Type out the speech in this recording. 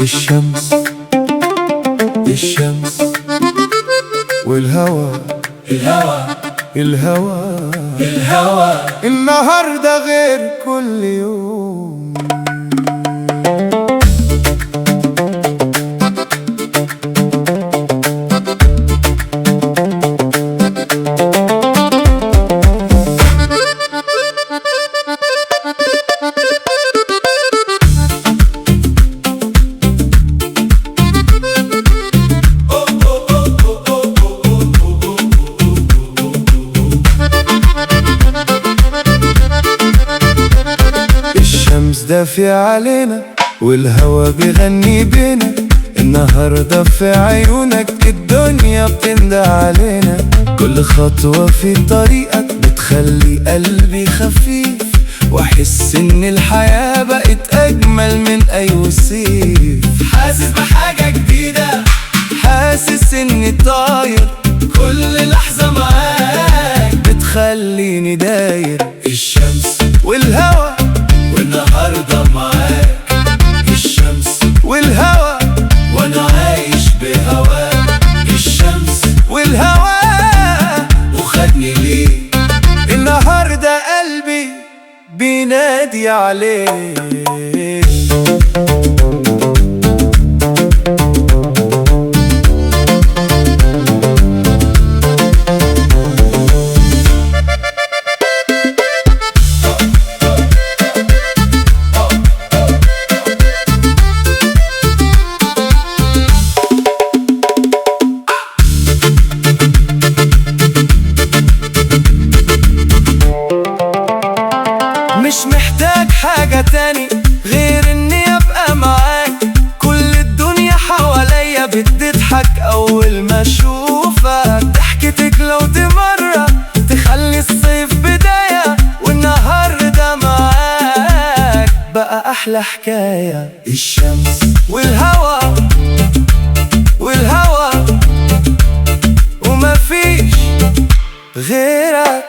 الشمس الشمس والهوى الهوى الهوى الهوى النهاردة غير كل يوم. الشمس دافية علينا والهوى بيغني بينا، النهاردة في عيونك الدنيا بتندى علينا. كل خطوة في طريقك بتخلي قلبي خفيف، واحس ان الحياة بقت اجمل من اي وصيف. حاسس بحاجة جديدة، حاسس اني طاير، كل لحظة معاك بتخليني داير. الشمس والهوى والنهاردة معاك، الشمس والهوى وانا عايش بهواك. الشمس والهوى وخدني ليه، النهاردة قلبي بينادي عليك. مش محتاج حاجة تاني غير اني ابقى معاك. كل الدنيا حواليا بتضحك اول ما اشوفك، ضحكتك لو دي مرة تخلي الصيف بداية، والنهاردة معاك بقى احلى حكاية. الشمس والهوى والهوى ومفيش غيرك.